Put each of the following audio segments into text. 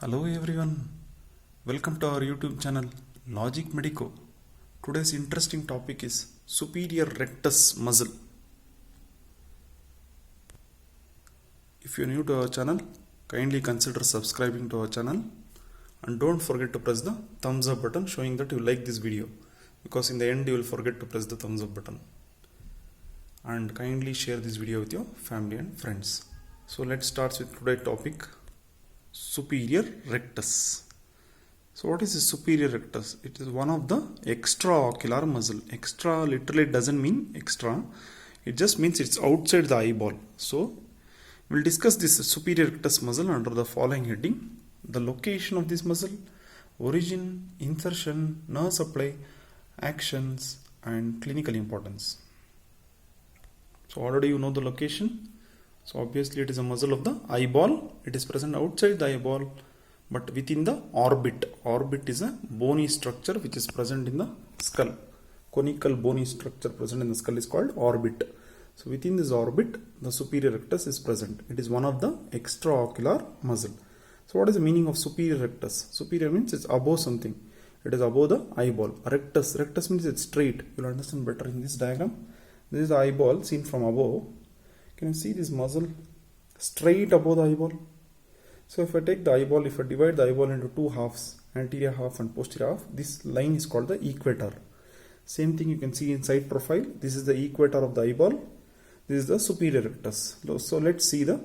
Hello everyone, welcome to our YouTube channel Logic Medico. Today's interesting topic is superior rectus muscle. If you are new to our channel, kindly consider subscribing to our channel and don't forget to press the thumbs up button showing that you like this video, because in the end you will forget to press the thumbs up button. And kindly share this video with your family and friends. So let's start with today's topic, superior rectus. So what is the superior rectus? It is one of the extraocular muscle. Extra literally doesn't mean extra, it just means it's outside the eyeball. So we'll discuss this superior rectus muscle under the following heading: the location of this muscle, origin, insertion, nerve supply, actions, and clinical importance. So already you know the location. So obviously it is a muscle of the eyeball. It is present outside the eyeball but within the orbit. Orbit is a bony structure which is present in the skull. Conical bony structure present in the skull is called orbit. So within this orbit the superior rectus is present. It is one of the extraocular muscle. So what is the meaning of superior rectus? Superior means it's above something. It is above the eyeball. Rectus means it's straight. You will understand better in this diagram. This is the eyeball seen from above. Can you see this muscle straight above the eyeball? So if I take the eyeball, if I divide the eyeball into two halves, anterior half and posterior half, this line is called the equator. Same thing you can see in side profile. This is the equator of the eyeball. This is the superior rectus. So let's see the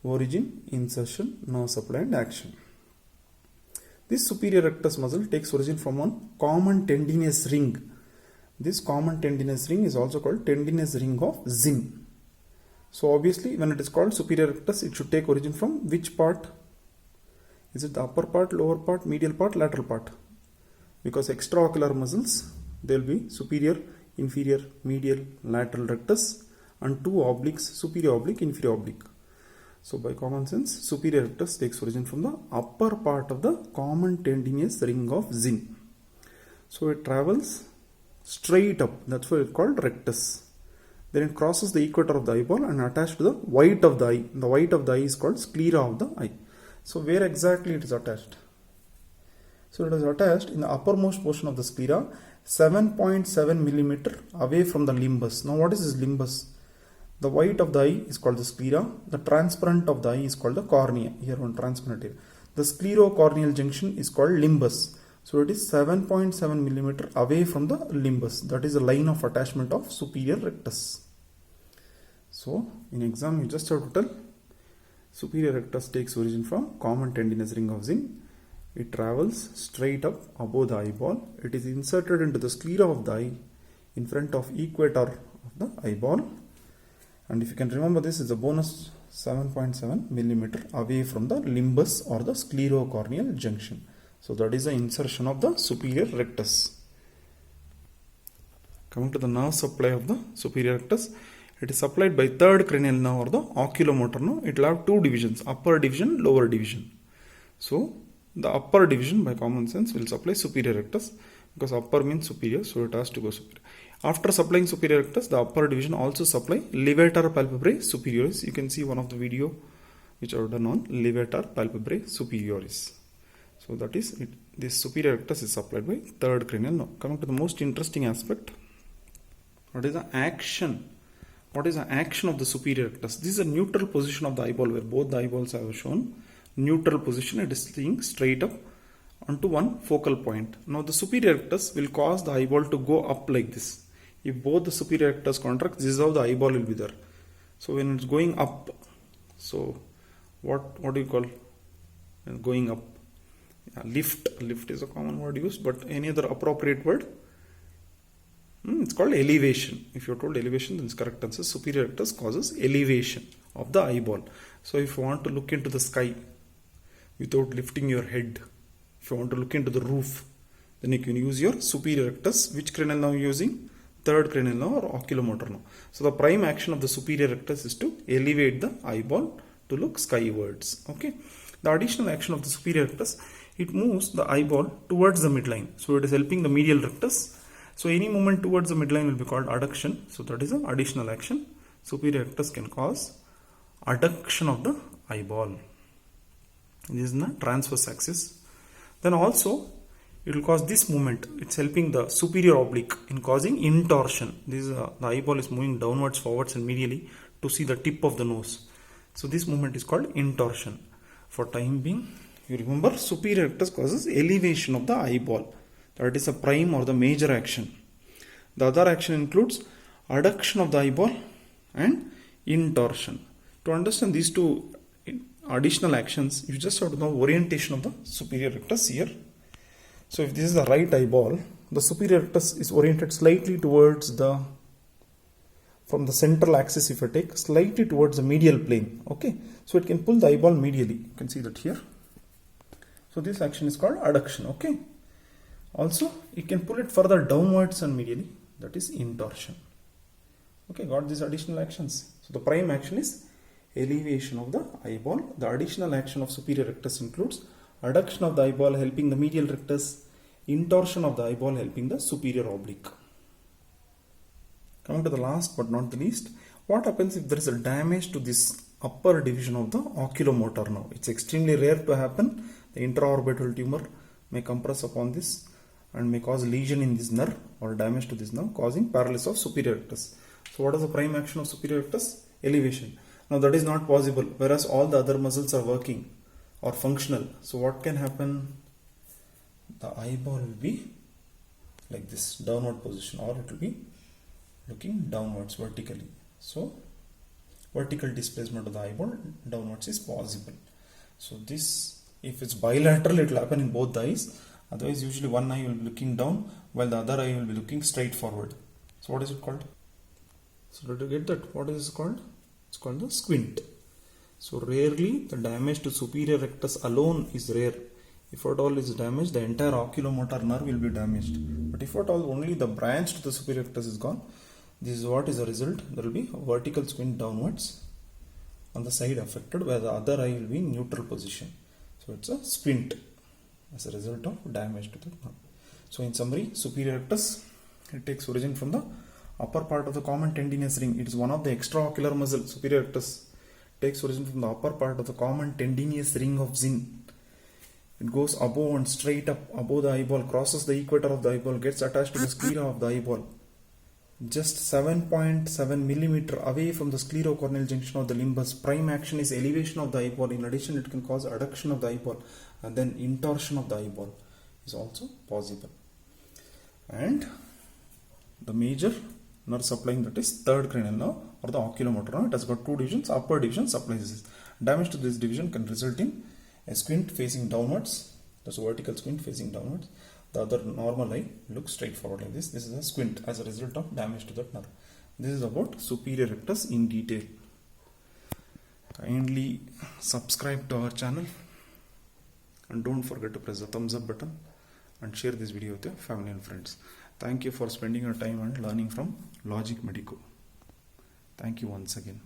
origin, insertion, nerve supply and action. This superior rectus muscle takes origin from one common tendinous ring. This common tendinous ring is also called tendinous ring of Zinn. So obviously when it is called superior rectus, it should take origin from which part? Is it the upper part, lower part, medial part, lateral part? Because extraocular muscles, they will be superior, inferior, medial, lateral rectus and two obliques, superior oblique, inferior oblique. So by common sense, superior rectus takes origin from the upper part of the common tendinous ring of Zinn. So it travels straight up, that's why it's called rectus. Then it crosses the equator of the eyeball and attached to the white of the eye. The white of the eye is called sclera of the eye. So where exactly it is attached? So it is attached in the uppermost portion of the sclera, 7.7 millimeter away from the limbus. Now what is this limbus? The white of the eye is called the sclera. The transparent of the eye is called the cornea. Here one transparent here. The sclerocorneal junction is called limbus. So it is 7.7 millimeter away from the limbus. That is the line of attachment of superior rectus. So in exam you just have to tell superior rectus takes origin from common tendinous ring of Zinn. It travels straight up above the eyeball. It is inserted into the sclera of the eye in front of equator of the eyeball. And if you can remember, this is a bonus 7.7 millimeter away from the limbus or the sclerocorneal junction. So that is the insertion of the superior rectus. Coming to the nerve supply of the superior rectus, it is supplied by third cranial nerve or the oculomotor nerve. It will have two divisions, upper division, lower division. So the upper division by common sense will supply superior rectus, because upper means superior, so it has to go superior. After supplying superior rectus, the upper division also supply levator palpebrae superioris. You can see one of the video which I have done on levator palpebrae superioris. So that is it. This superior rectus is supplied by third cranial nerve. Coming to the most interesting aspect, what is the action? What is the action of the superior rectus? This is a neutral position of the eyeball where both the eyeballs are shown. Neutral position, it is seeing straight up onto one focal point. Now the superior rectus will cause the eyeball to go up like this. If both the superior rectus contract, this is how the eyeball will be there. So when it's going up, so what do you call going up? Lift is a common word used, but any other appropriate word? It's called elevation. If you're told elevation, then it's correct answer. Superior rectus causes elevation of the eyeball. So if you want to look into the sky without lifting your head, if you want to look into the roof, then you can use your superior rectus. Which cranial nerve you are using? Third cranial nerve or oculomotor nerve. So the prime action of the superior rectus is to elevate the eyeball to look skywards. Okay. The additional action of the superior rectus, it moves the eyeball towards the midline. So it is helping the medial rectus. So any movement towards the midline will be called adduction. So that is an additional action. Superior rectus can cause adduction of the eyeball. This is the transverse axis. Then also it will cause this movement. It's helping the superior oblique in causing intorsion. This is the eyeball is moving downwards, forwards and medially to see the tip of the nose. So this movement is called intorsion. For time being, you remember superior rectus causes elevation of the eyeball. That is a prime or the major action. The other action includes adduction of the eyeball and intorsion. To understand these two additional actions, you just have to know orientation of the superior rectus here. So if this is the right eyeball, the superior rectus is oriented slightly towards from the central axis, if I take, slightly towards the medial plane. Okay, so it can pull the eyeball medially. You can see that here. So this action is called adduction. Okay, also it can pull it further downwards and medially. That is intorsion. Okay, got these additional actions. So the prime action is elevation of the eyeball. The additional action of superior rectus includes adduction of the eyeball helping the medial rectus, intorsion of the eyeball helping the superior oblique. Coming to the last but not the least, what happens if there is a damage to this upper division of the oculomotor nerve? It's extremely rare to happen. The intraorbital tumor may compress upon this and may cause lesion in this nerve or damage to this nerve, causing paralysis of superior rectus. So what is the prime action of superior rectus? Elevation. Now that is not possible, whereas all the other muscles are working or functional. So what can happen? The eyeball will be like this, downward position, or it will be looking downwards vertically. So vertical displacement of the eyeball downwards is possible. So this, if it's bilateral, it will happen in both the eyes. Otherwise, usually one eye will be looking down while the other eye will be looking straight forward. So what is it called? So did you get that? What is this called? It's called the squint. So rarely the damage to superior rectus alone is rare. If at all is damaged, the entire oculomotor nerve will be damaged. But if at all only the branch to the superior rectus is gone, this is what is the result. There will be a vertical squint downwards on the side affected, where the other eye will be in neutral position. So it's a squint as a result of damage to the nerve. So in summary, superior rectus, it takes origin from the upper part of the common tendinous ring. It is one of the extraocular muscle. Superior rectus takes origin from the upper part of the common tendinous ring of Zinn. It goes above and straight up above the eyeball, crosses the equator of the eyeball, gets attached to the sclera of the eyeball. Just 7.7 millimeter away from the sclerocorneal junction of the limbus. Prime action is elevation of the eyeball. In addition, it can cause adduction of the eyeball, and then intorsion of the eyeball is also possible. And the major nerve supplying, that is third cranial nerve or the oculomotor nerve. It has got two divisions. Upper division supplies this. Damage to this division can result in a squint facing downwards. That's a vertical squint facing downwards. The other normal eye looks straight forward like this. This is a squint as a result of damage to that nerve. This is about superior rectus in detail. Kindly subscribe to our channel and don't forget to press the thumbs up button and share this video with your family and friends. Thank you for spending your time and learning from Logic Medico. Thank you once again.